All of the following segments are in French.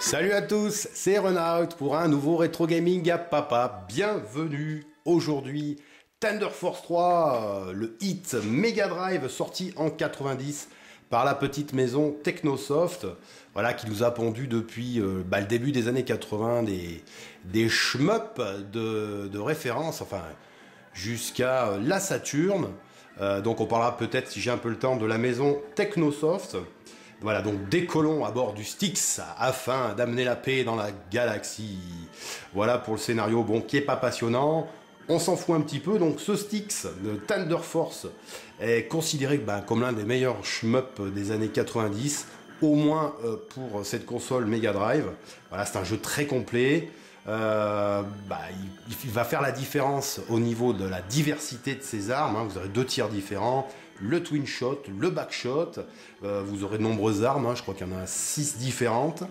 Salut à tous, c'est Renaud pour un nouveau Rétro Gaming à Papa. Bienvenue aujourd'hui. Thunder Force 3, le hit Mega Drive sorti en 90 par la petite maison Technosoft, voilà, qui nous a pondu depuis le début des années 80 des shmups de référence, enfin jusqu'à la Saturn. Donc on parlera peut-être, si j'ai un peu le temps, de la maison Technosoft. Voilà, donc décollons à bord du Styx afin d'amener la paix dans la galaxie. Voilà pour le scénario, bon, qui est pas passionnant. On s'en fout un petit peu. Donc ce Styx de Thunder Force est considéré comme l'un des meilleurs shmups des années 90, au moins pour cette console Mega Drive. Voilà, c'est un jeu très complet. Il va faire la différence au niveau de la diversité de ses armes, hein. Vous aurez deux tirs différents, le twin shot, le back shot, vous aurez de nombreuses armes, hein. Je crois qu'il y en a 6 différentes.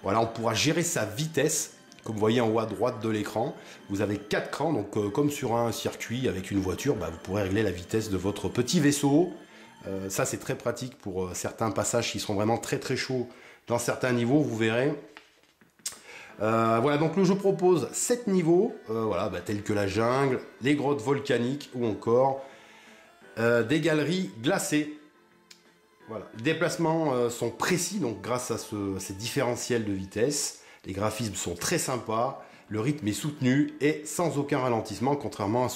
Voilà, on pourra gérer sa vitesse, comme vous voyez en haut à droite de l'écran. Vous avez 4 crans, donc comme sur un circuit avec une voiture, vous pourrez régler la vitesse de votre petit vaisseau. Ça c'est très pratique pour certains passages qui seront vraiment très très chauds dans certains niveaux, vous verrez. Voilà, donc le jeu propose 7 niveaux, tels que la jungle, les grottes volcaniques ou encore des galeries glacées. Voilà. Les déplacements sont précis, donc grâce à ces différentiels de vitesse. Les graphismes sont très sympas, le rythme est soutenu et sans aucun ralentissement, contrairement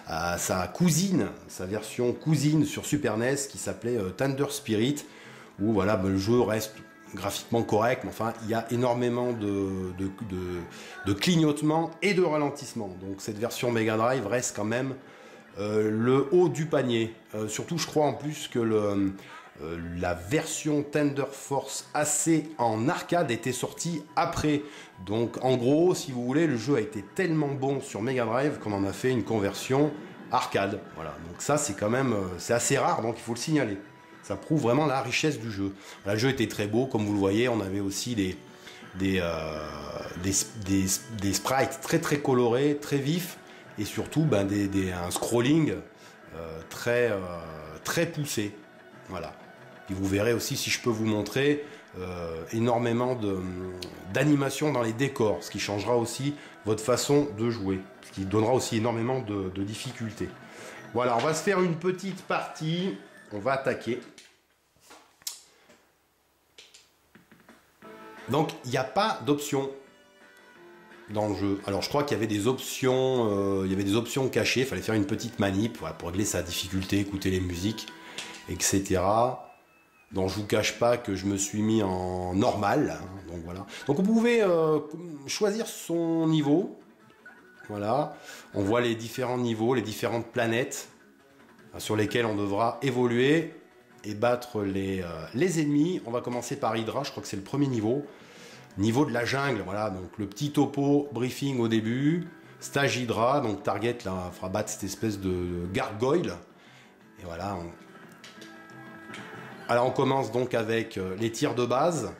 à sa cousine, sa version cousine sur Super NES qui s'appelait Thunder Spirit, où voilà, le jeu reste graphiquement correct, mais enfin il y a énormément de clignotements et de ralentissements. Donc cette version Mega Drive reste quand même le haut du panier. Surtout je crois en plus que la version Thunder Force AC en arcade était sortie après. Donc en gros, si vous voulez, le jeu a été tellement bon sur Mega Drive qu'on en a fait une conversion arcade. Voilà, donc ça c'est quand même c'est assez rare, donc il faut le signaler. Ça prouve vraiment la richesse du jeu. Voilà, le jeu était très beau, comme vous le voyez. On avait aussi des sprites très très colorés, très vifs, et surtout un scrolling très poussé. Voilà. Et vous verrez aussi, si je peux vous montrer, énormément d'animation dans les décors, ce qui changera aussi votre façon de jouer, ce qui donnera aussi énormément de difficultés. Voilà, on va se faire une petite partie. On va attaquer. Donc, il n'y a pas d'option dans le jeu. Alors, je crois qu'il y avait des options, cachées. Il fallait faire une petite manip, voilà, pour régler sa difficulté, écouter les musiques, etc. Donc, je vous cache pas que je me suis mis en normal. Hein, donc, voilà. Donc, vous pouvez choisir son niveau. Voilà. On voit les différents niveaux, les différentes planètes sur lesquels on devra évoluer et battre les ennemis. On va commencer par Hydra, je crois que c'est le premier niveau. Niveau de la jungle, voilà, donc le petit topo briefing au début. Stage Hydra, donc target, là, on fera battre cette espèce de gargoyle. Et voilà. Alors on commence donc avec les tirs de base.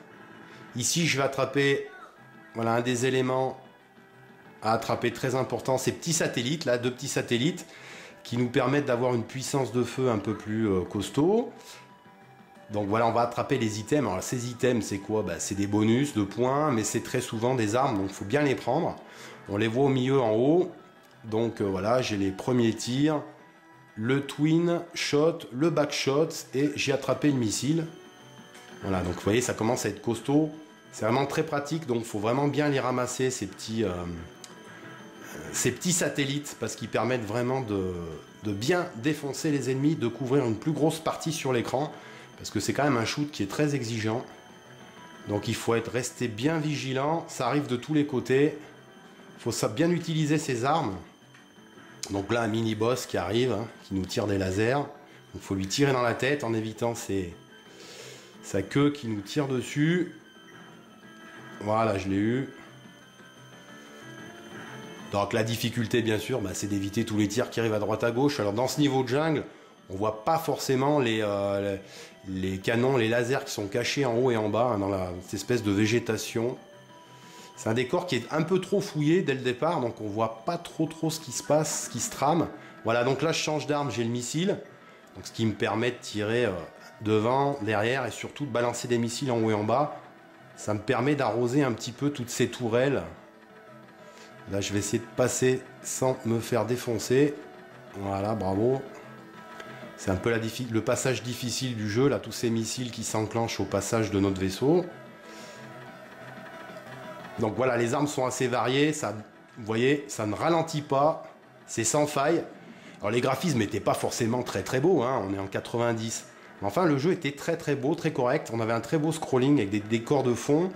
Ici, je vais attraper, voilà, un des éléments à attraper très important, ces petits satellites, là, 2 petits satellites, qui nous permettent d'avoir une puissance de feu un peu plus costaud. Donc voilà, on va attraper les items. Alors ces items, c'est quoi? C'est des bonus de points, mais c'est très souvent des armes, donc il faut bien les prendre. On les voit au milieu en haut. Donc voilà, j'ai les premiers tirs, le twin shot, le back shot, et j'ai attrapé le missile. Voilà, donc vous voyez, ça commence à être costaud. C'est vraiment très pratique, donc il faut vraiment bien les ramasser, ces petits satellites, parce qu'ils permettent vraiment de bien défoncer les ennemis, de couvrir une plus grosse partie sur l'écran, parce que c'est quand même un shoot qui est très exigeant. Donc il faut rester bien vigilant, ça arrive de tous les côtés. Il faut bien utiliser ses armes. Donc là, un mini-boss qui arrive, hein, qui nous tire des lasers. Donc il faut lui tirer dans la tête en évitant sa queue qui nous tire dessus. Voilà, je l'ai eu. Donc la difficulté, bien sûr, c'est d'éviter tous les tirs qui arrivent à droite à gauche. Alors dans ce niveau de jungle, on voit pas forcément les canons, les lasers qui sont cachés en haut et en bas, hein, dans cette espèce de végétation. C'est un décor qui est un peu trop fouillé dès le départ, donc on voit pas trop ce qui se passe, ce qui se trame. Voilà, donc là je change d'arme, j'ai le missile, donc ce qui me permet de tirer devant, derrière et surtout de balancer des missiles en haut et en bas. Ça me permet d'arroser un petit peu toutes ces tourelles. Là, je vais essayer de passer sans me faire défoncer. Voilà, bravo. C'est un peu le passage difficile du jeu, là, tous ces missiles qui s'enclenchent au passage de notre vaisseau. Donc voilà, les armes sont assez variées. Ça, vous voyez, ça ne ralentit pas. C'est sans faille. Alors les graphismes n'étaient pas forcément très très beaux, hein, on est en 90. Mais enfin, le jeu était très très beau, très correct. On avait un très beau scrolling avec des décors de fond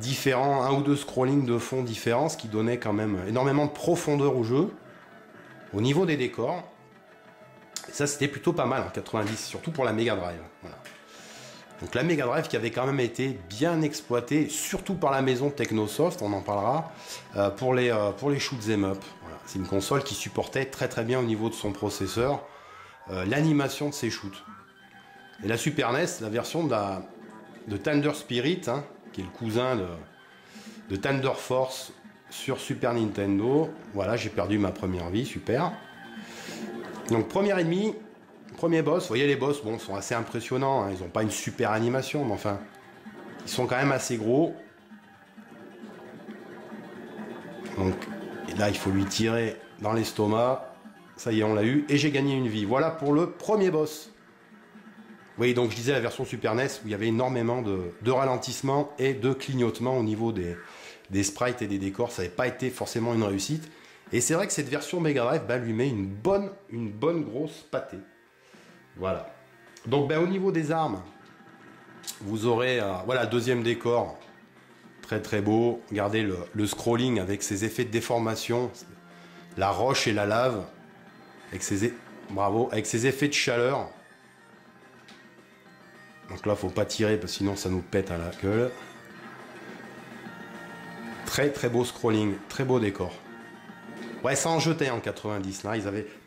différents, un ou deux scrollings de fond différents, ce qui donnait quand même énormément de profondeur au jeu, au niveau des décors. Et ça, c'était plutôt pas mal en 90, surtout pour la Mega Drive. Voilà. Donc la Mega Drive qui avait quand même été bien exploitée, surtout par la maison Technosoft, on en parlera, pour les shoot'em up. Voilà. C'est une console qui supportait très très bien au niveau de son processeur l'animation de ses shoots. Et la Super NES, la version de Thunder Spirit, hein, qui est le cousin de Thunder Force sur Super Nintendo. Voilà, j'ai perdu ma première vie, super. Donc premier ennemi, premier boss, vous voyez les boss, bon, sont assez impressionnants, hein, ils n'ont pas une super animation, mais enfin, ils sont quand même assez gros. Donc là, il faut lui tirer dans l'estomac. Ça y est, on l'a eu, et j'ai gagné une vie. Voilà pour le premier boss. Oui, donc je disais la version Super NES où il y avait énormément de ralentissement et de clignotement au niveau des sprites et des décors. Ça n'avait pas été forcément une réussite. Et c'est vrai que cette version Mega Drive lui met une bonne grosse pâtée. Voilà. Donc au niveau des armes, vous aurez voilà, deuxième décor. Très très beau. Regardez le scrolling avec ses effets de déformation. La roche et la lave. Avec ses effets de chaleur. Donc là, faut pas tirer parce que sinon ça nous pète à la gueule. Très très beau scrolling, très beau décor. Ouais, ça en jetait en 90. Là,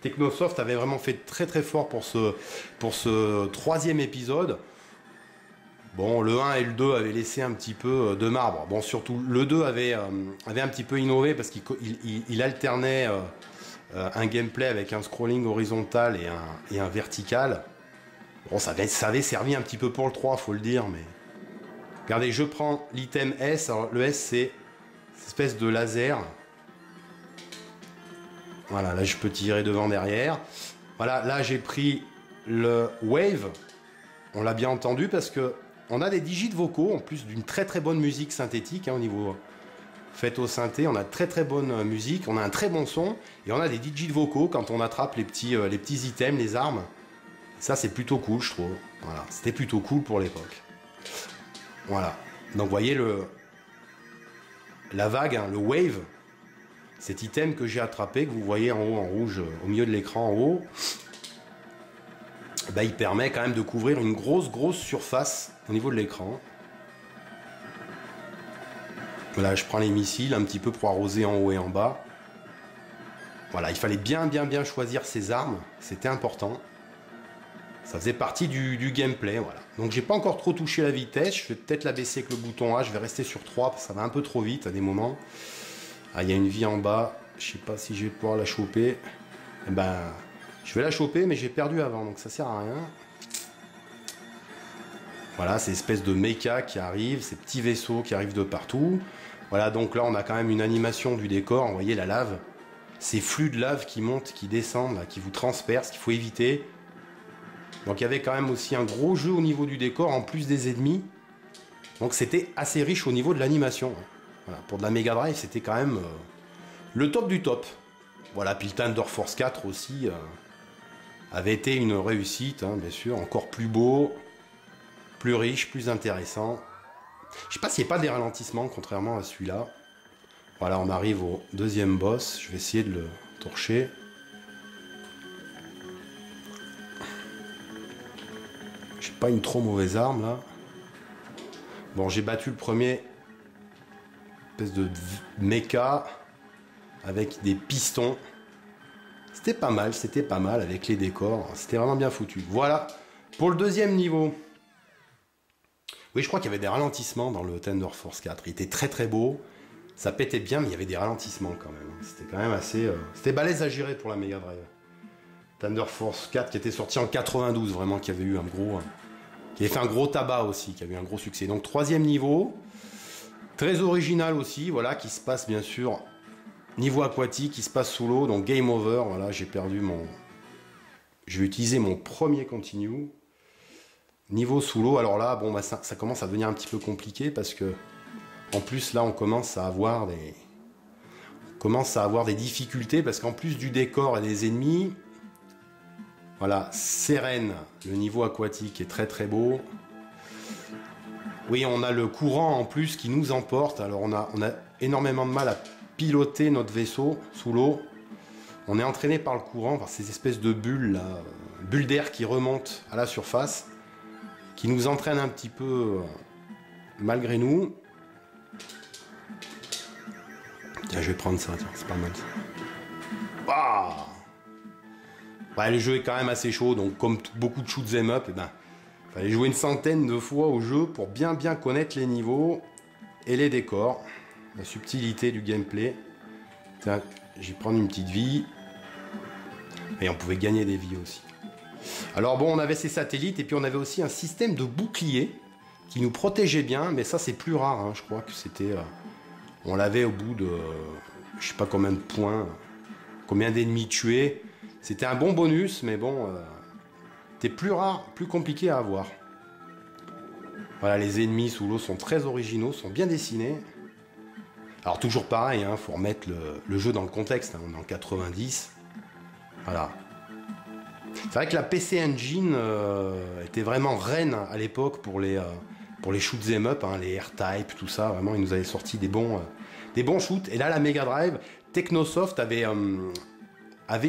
Technosoft avait vraiment fait très très fort pour ce troisième épisode. Bon, le 1 et le 2 avaient laissé un petit peu de marbre. Bon, surtout le 2 avait un petit peu innové parce qu'il alternait un gameplay avec un scrolling horizontal et un vertical. Bon, ça avait servi un petit peu pour le 3, faut le dire, mais... Regardez, je prends l'item S. Alors, le S, c'est cette espèce de laser. Voilà, là, je peux tirer devant, derrière. Voilà, là, j'ai pris le Wave. On l'a bien entendu parce que on a des digits vocaux, en plus d'une très très bonne musique synthétique, hein, au niveau fait au synthé. On a très très bonne musique, on a un très bon son, et on a des digits vocaux quand on attrape les petits items, les armes. Ça, c'est plutôt cool, je trouve. Voilà, c'était plutôt cool pour l'époque. Voilà. Donc, vous voyez la vague, hein, le wave, cet item que j'ai attrapé, que vous voyez en haut, en rouge, au milieu de l'écran, en haut, il permet quand même de couvrir une grosse surface au niveau de l'écran. Voilà, je prends les missiles un petit peu pour arroser en haut et en bas. Voilà, il fallait bien choisir ses armes, c'était important. Ça faisait partie du gameplay, voilà. Donc j'ai pas encore trop touché la vitesse, je vais peut-être la baisser avec le bouton A, je vais rester sur 3, parce que ça va un peu trop vite à des moments. Ah, il y a une vie en bas, je sais pas si je vais pouvoir la choper. Eh ben, je vais la choper, mais j'ai perdu avant, donc ça sert à rien. Voilà, ces espèces de mecha qui arrivent, ces petits vaisseaux qui arrivent de partout. Voilà, donc là on a quand même une animation du décor, vous voyez la lave. Ces flux de lave qui montent, qui descendent, là, qui vous transpercent, qu'il faut éviter. Donc il y avait quand même aussi un gros jeu au niveau du décor, en plus des ennemis. Donc c'était assez riche au niveau de l'animation. Voilà, pour de la Mega Drive, c'était quand même le top du top. Voilà, puis le Thunder Force 4 aussi avait été une réussite, hein, bien sûr. Encore plus beau, plus riche, plus intéressant. Je sais pas s'il n'y a pas des ralentissements, contrairement à celui-là. Voilà, on arrive au deuxième boss. Je vais essayer de le torcher. J'ai pas une trop mauvaise arme là. Bon, j'ai battu le premier espèce de mecha avec des pistons. C'était pas mal avec les décors. C'était vraiment bien foutu. Voilà pour le deuxième niveau. Oui, je crois qu'il y avait des ralentissements dans le Thunder Force 4. Il était très très beau. Ça pétait bien, mais il y avait des ralentissements quand même. C'était quand même assez... C'était balèze à gérer pour la Mega Drive. Thunder Force 4 qui était sorti en 92, vraiment, qui avait eu un qui avait fait un gros tabac aussi, qui a eu un gros succès. Donc 3e niveau, très original aussi, voilà, qui se passe bien sûr niveau aquatique, qui se passe sous l'eau, donc game over, voilà, j'ai perdu mon... Je vais utiliser mon premier continue. Niveau sous l'eau, alors là, bon, bah, ça commence à devenir un petit peu compliqué parce que, en plus, là, on commence à avoir des difficultés parce qu'en plus du décor et des ennemis, voilà, Sérène, le niveau aquatique est très très beau. Oui, on a le courant en plus qui nous emporte. Alors on a énormément de mal à piloter notre vaisseau sous l'eau. On est entraîné par le courant, par ces espèces de bulles là, bulles d'air qui remontent à la surface, qui nous entraînent un petit peu malgré nous. Tiens, je vais prendre ça, c'est pas mal. Ah, ouais, le jeu est quand même assez chaud, donc comme beaucoup de shoot 'em up, fallait jouer une centaine de fois au jeu pour bien connaître les niveaux et les décors, la subtilité du gameplay. Tiens, je vais prendre une petite vie. Et on pouvait gagner des vies aussi. Alors bon, on avait ces satellites et puis on avait aussi un système de bouclier qui nous protégeait bien, mais ça c'est plus rare, hein. Je crois que c'était... on l'avait au bout de... je sais pas combien de points, combien d'ennemis tués. C'était un bon bonus, mais bon... c'était plus rare, plus compliqué à avoir. Voilà, les ennemis sous l'eau sont très originaux, sont bien dessinés. Alors toujours pareil, hein, faut remettre le jeu dans le contexte, hein, on est en 90. Voilà. C'est vrai que la PC Engine était vraiment reine à l'époque pour les shoot 'em up, hein, les R-Type, tout ça. Vraiment, ils nous avaient sorti des bons shoots. Et là, la Mega Drive, Technosoft avait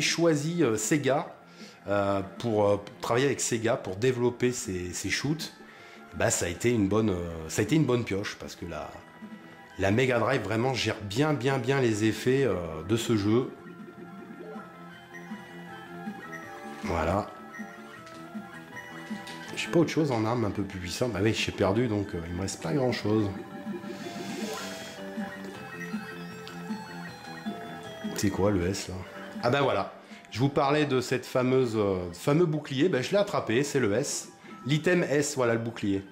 choisi Sega pour travailler avec Sega pour développer ces shoots. Bah, ça a été une bonne pioche parce que la Mega Drive vraiment gère bien les effets de ce jeu. Voilà. J'ai pas autre chose en arme un peu plus puissante. Bah oui, j'ai perdu, donc il me reste pas grand chose. C'est quoi le S là? Ah ben voilà. Je vous parlais de cette fameux bouclier. Ben, je l'ai attrapé, c'est le S. L'item S, voilà le bouclier.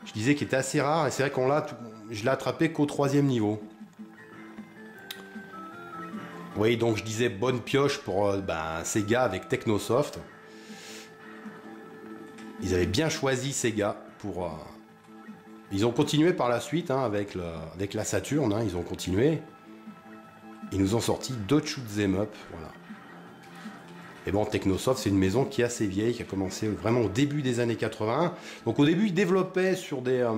Je disais qu'il était assez rare et c'est vrai je l'ai attrapé qu'au 3e niveau. Oui, donc je disais bonne pioche pour Sega avec Technosoft. Ils avaient bien choisi Sega pour... Ils ont continué par la suite, hein, avec la Saturn, hein, ils ont continué. Ils nous ont sorti d'autres shoot 'em up, voilà. Et bon, Technosoft, c'est une maison qui est assez vieille, qui a commencé vraiment au début des années 80. Donc au début, ils développaient sur des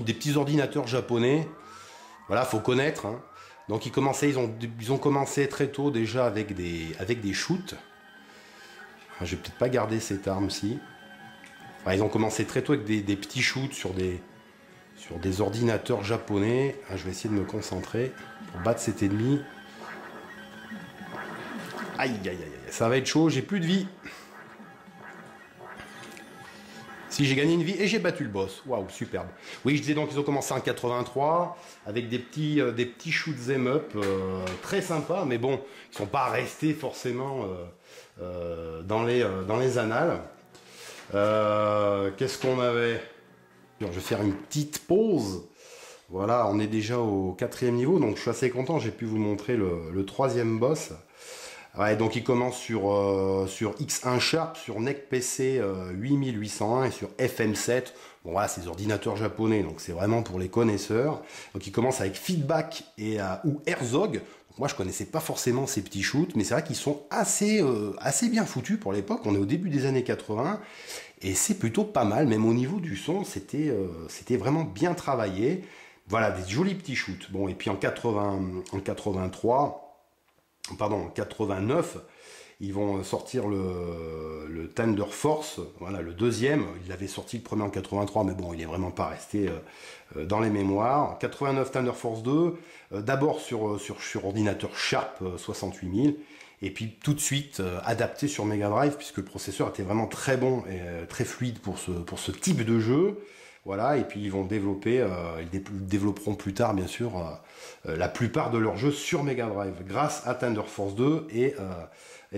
petits ordinateurs japonais. Voilà, faut connaître, hein. Donc ils ont commencé très tôt déjà avec des shoots. Enfin, je vais peut-être pas garder cette arme-ci. Enfin, ils ont commencé très tôt avec des petits shoots sur des ordinateurs japonais. Ah, je vais essayer de me concentrer pour battre cet ennemi. Aïe, aïe, aïe, ça va être chaud, j'ai plus de vie. Si, j'ai gagné une vie et j'ai battu le boss. Waouh, superbe. Oui, je disais donc qu'ils ont commencé en 83 avec des petits shoot 'em up très sympas, mais bon, ils sont pas restés forcément dans les annales. Qu'est-ce qu'on avait? Je vais faire une petite pause. Voilà, on est déjà au 4e niveau, donc je suis assez content. J'ai pu vous montrer le 3e boss. Ouais, donc il commence sur X1 Sharp, sur NEC PC 8801 et sur FM7. Bon voilà, c'est des ordinateurs japonais, donc c'est vraiment pour les connaisseurs. Donc il commence avec Feedback ou Herzog. Donc moi je connaissais pas forcément ces petits shoots, mais c'est vrai qu'ils sont assez bien foutus pour l'époque. On est au début des années 80 et c'est plutôt pas mal. Même au niveau du son, c'était vraiment bien travaillé. Voilà, des jolis petits shoots. Bon, et puis en 89, ils vont sortir le Thunder Force, voilà, le 2e. Il avait sorti le premier en 83, mais bon, il n'est vraiment pas resté dans les mémoires. En 89, Thunder Force 2, d'abord sur ordinateur Sharp 68000, et puis tout de suite adapté sur Mega Drive, puisque le processeur était vraiment très bon et très fluide pour ce type de jeu. Voilà, et puis ils vont ils développeront plus tard, bien sûr, la plupart de leurs jeux sur Mega Drive, grâce à Thunder Force 2 et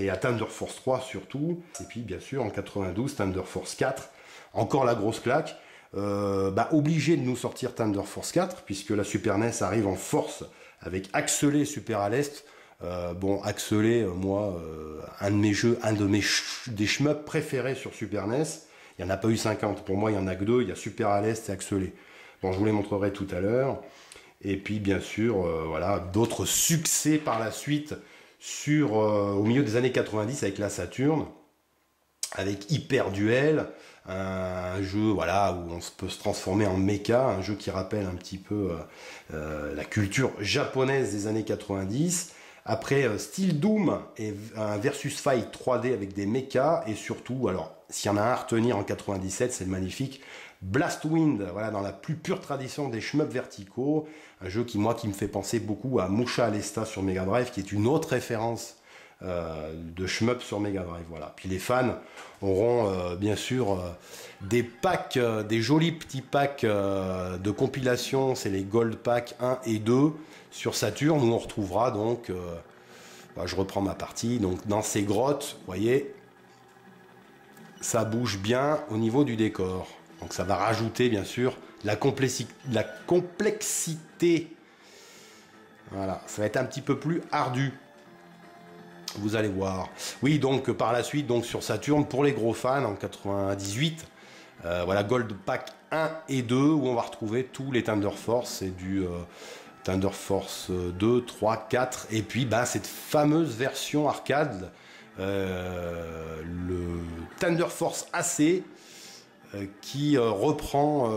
à Thunder Force 3 surtout. Et puis, bien sûr, en 92, Thunder Force 4, encore la grosse claque. Obligé de nous sortir Thunder Force 4, puisque la Super NES arrive en force avec Axelé Super à l'Est. Axelé, moi, un des shmups préférés sur Super NES. Il n'y en a pas eu 50. Pour moi, il n'y en a que deux. Il y a Super à l'Est et Axelé. Bon, je vous les montrerai tout à l'heure. Et puis, bien sûr, d'autres succès par la suite au milieu des années 90 avec la Saturn, avec Hyper Duel, un jeu où on peut se transformer en mecha, un jeu qui rappelle un petit peu la culture japonaise des années 90. Après, Steel Doom et un versus fight 3D avec des mechas, et surtout, alors, s'il y en a un à retenir en 97, c'est le magnifique Blastwind, dans la plus pure tradition des shmups verticaux, un jeu qui me fait penser beaucoup à Musha Alesta sur Mega Drive, qui est une autre référence de shmup sur Mega Drive. Voilà. Puis les fans auront bien sûr des packs, des jolis petits packs de compilation, c'est les Gold Pack 1 et 2 sur Saturn, où on retrouvera donc, je reprends ma partie, donc dans ces grottes, vous voyez, ça bouge bien au niveau du décor. Donc ça va rajouter bien sûr la complexité. Voilà, ça va être un petit peu plus ardu. Vous allez voir. Oui, donc par la suite, donc sur Saturn, pour les gros fans, en 98, Gold Pack 1 et 2, où on va retrouver tous les Thunder Force, c'est du Thunder Force 2, 3, 4, et puis cette fameuse version arcade, le Thunder Force AC, qui reprend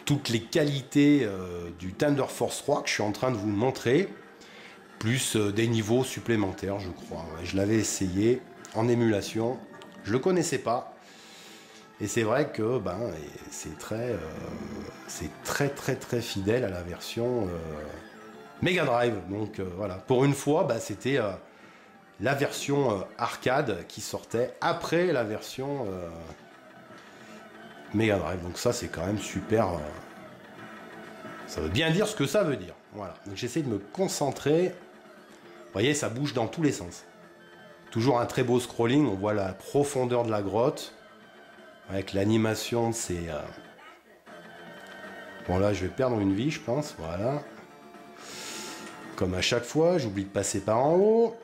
toutes les qualités du Thunder Force 3 que je suis en train de vous montrer, plus des niveaux supplémentaires, je crois. Je l'avais essayé en émulation, je le connaissais pas, et c'est vrai que c'est très très fidèle à la version Mega Drive. Donc voilà, pour une fois, c'était la version arcade qui sortait après la version Mega Drive. Donc ça, c'est quand même super. Ça veut bien dire ce que ça veut dire. Voilà. Donc j'essaie de me concentrer. Vous voyez, ça bouge dans tous les sens. Toujours un très beau scrolling. On voit la profondeur de la grotte. Avec l'animation, c'est... Bon, là, je vais perdre une vie, je pense. Voilà. Comme à chaque fois, j'oublie de passer par en haut.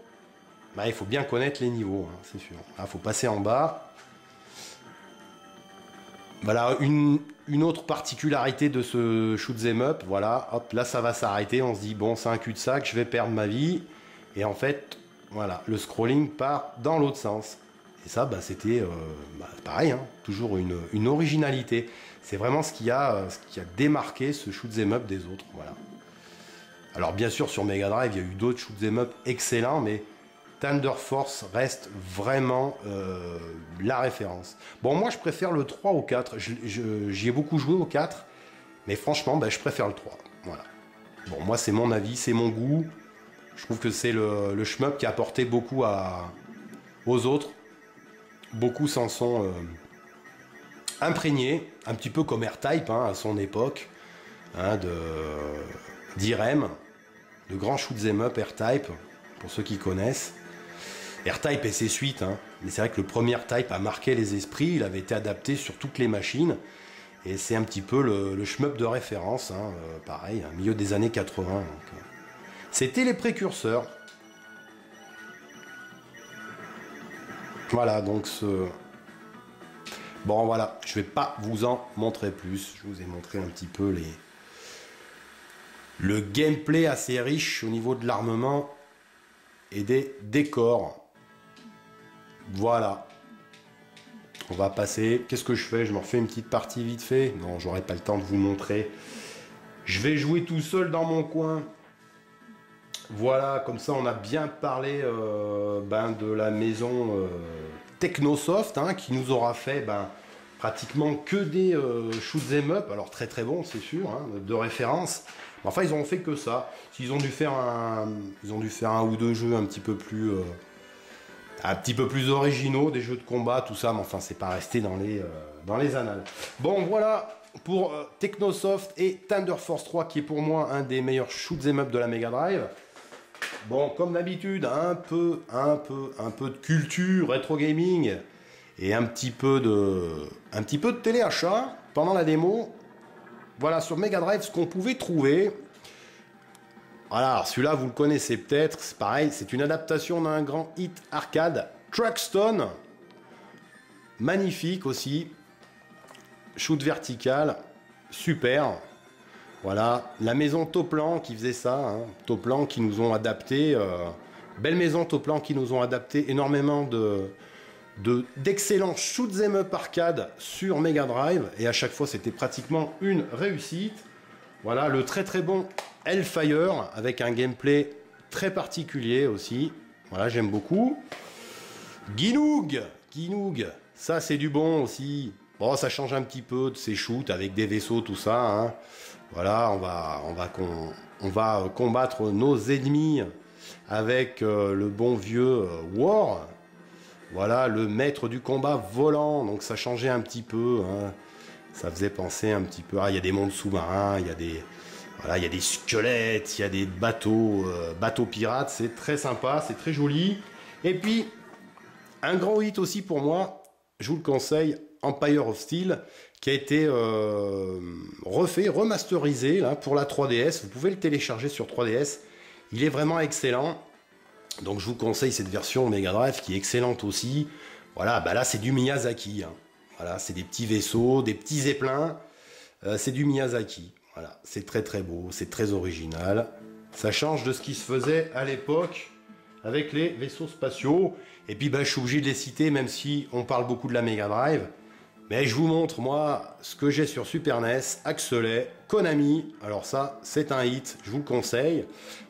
Il faut bien connaître les niveaux, hein, c'est sûr. Il faut passer en bas. Voilà, une autre particularité de ce shoot'em up. Voilà, hop, là ça va s'arrêter. On se dit, bon, c'est un cul-de-sac, je vais perdre ma vie. Et en fait, voilà, le scrolling part dans l'autre sens. Et ça, c'était pareil, hein, toujours une originalité. C'est vraiment ce qui a démarqué ce shoot'em up des autres. Voilà. Alors bien sûr, sur Mega Drive, il y a eu d'autres shoot'em up excellents, mais Thunder Force reste vraiment la référence. Bon, moi, je préfère le 3 au 4. J'y ai beaucoup joué au 4, mais franchement, je préfère le 3. Voilà. Bon, moi, c'est mon avis, c'est mon goût. Je trouve que c'est le shmup qui a apporté beaucoup aux autres. Beaucoup s'en sont imprégnés, un petit peu comme R-Type à son époque, d'Irem, de grands shoot'em up R-Type, pour ceux qui connaissent. R-Type et ses suites, mais c'est vrai que le premier R-Type a marqué les esprits, il avait été adapté sur toutes les machines, et c'est un petit peu le shmup de référence, pareil, au milieu des années 80. Donc, c'était les précurseurs. Voilà, donc Bon, voilà, je vais pas vous en montrer plus, je vous ai montré un petit peu le gameplay assez riche au niveau de l'armement et des décors. Voilà. On va passer. Qu'est-ce que je fais? Je me refais une petite partie vite fait. Non, j'aurai pas le temps de vous montrer. Je vais jouer tout seul dans mon coin. Voilà, comme ça on a bien parlé de la maison Technosoft, qui nous aura fait pratiquement que des shoot'em up. Alors très très bon, c'est sûr, de référence. Mais enfin, ils ont fait que ça. Ils ont dû faire un ou deux jeux un petit peu plus originaux, des jeux de combat, tout ça, mais enfin c'est pas resté dans les annales. Bon, voilà pour Technosoft et Thunder Force 3, qui est pour moi un des meilleurs shoot'em up de la Mega Drive. Bon, comme d'habitude, un peu de culture rétro gaming et un petit peu de téléachat pendant la démo. Voilà, sur Mega Drive, ce qu'on pouvait trouver. Voilà, celui-là, vous le connaissez peut-être. C'est pareil, c'est une adaptation d'un grand hit arcade, Truckstone. Magnifique aussi. Shoot vertical, super. Voilà, la maison Toplan qui faisait ça. Hein. Toplan qui nous ont adapté. Belle maison Toplan qui nous ont adapté énormément d'excellents shoot 'em up arcade sur Mega Drive, et à chaque fois c'était pratiquement une réussite. Voilà, le très très bon Hellfire avec un gameplay très particulier aussi. Voilà, j'aime beaucoup. Ginoog, ça c'est du bon aussi. Bon, ça change un petit peu de ces shoots avec des vaisseaux, tout ça. Hein. Voilà, on va combattre nos ennemis avec le bon vieux War. Voilà, le maître du combat volant, donc ça changeait un petit peu, hein. Ça faisait penser un petit peu, il y a des mondes sous-marins, il y a des squelettes, il y a des bateaux pirates, c'est très sympa, c'est très joli. Et puis, un grand hit aussi pour moi, je vous le conseille, Empire of Steel, qui a été refait, remasterisé là, pour la 3DS, vous pouvez le télécharger sur 3DS, il est vraiment excellent. Donc je vous conseille cette version Mega Drive qui est excellente aussi. Voilà, bah là c'est du Miyazaki. Hein. Voilà, c'est des petits vaisseaux, des petits zeppelins. C'est du Miyazaki. Voilà, c'est très très beau, c'est très original. Ça change de ce qui se faisait à l'époque avec les vaisseaux spatiaux. Et puis bah, je suis obligé de les citer même si on parle beaucoup de la Mega Drive. Mais je vous montre moi ce que j'ai sur Super NES, Axelet, Konami. Alors ça, c'est un hit, je vous le conseille.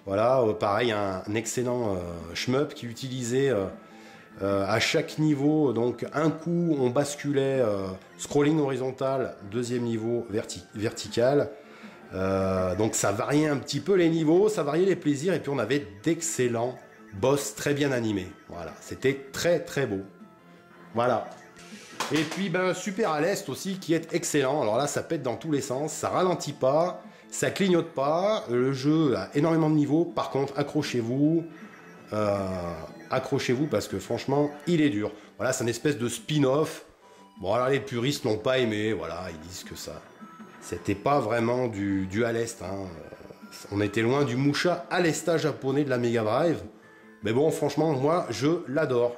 Voilà, pareil, un excellent shmup qui utilisait à chaque niveau. Donc un coup, on basculait scrolling horizontal, deuxième niveau vertical. Donc ça variait un petit peu les niveaux, ça variait les plaisirs. Et puis on avait d'excellents boss très bien animés. Voilà, c'était très très beau. Voilà. Et puis ben, Super à l'Est aussi qui est excellent. Alors là ça pète dans tous les sens, ça ralentit pas, ça clignote pas. Le jeu a énormément de niveaux. Par contre accrochez-vous. Accrochez-vous parce que franchement il est dur. Voilà, c'est une espèce de spin-off. Bon alors les puristes n'ont pas aimé. Voilà, ils disent que ça c'était pas vraiment du à l'Est. Hein. On était loin du Musha à l'Est japonais de la Mega Drive. Mais bon franchement moi je l'adore.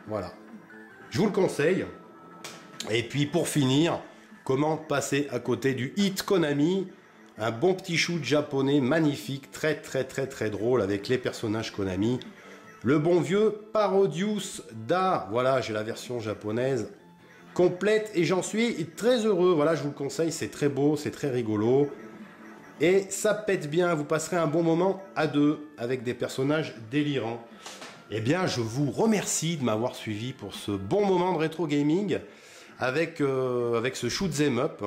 Voilà. Je vous le conseille. Et puis pour finir, comment passer à côté du hit Konami, un bon petit shoot japonais magnifique, très très très très drôle avec les personnages Konami. Le bon vieux Parodius Da, voilà j'ai la version japonaise complète et j'en suis très heureux. Voilà je vous le conseille, c'est très beau, c'est très rigolo. Et ça pète bien, vous passerez un bon moment à deux avec des personnages délirants. Eh bien je vous remercie de m'avoir suivi pour ce bon moment de rétro gaming. Avec ce shoot 'em up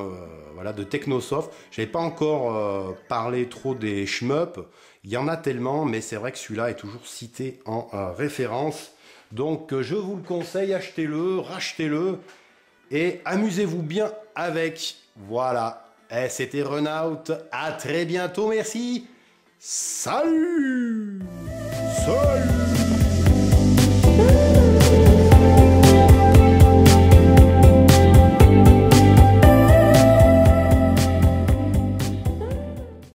voilà, de Technosoft. J'avais pas encore parlé trop des shmup. Il y en a tellement, mais c'est vrai que celui-là est toujours cité en référence. Donc je vous le conseille, achetez-le, rachetez-le et amusez-vous bien avec. Voilà. Et c'était Runout. À très bientôt, merci. Salut. Salut.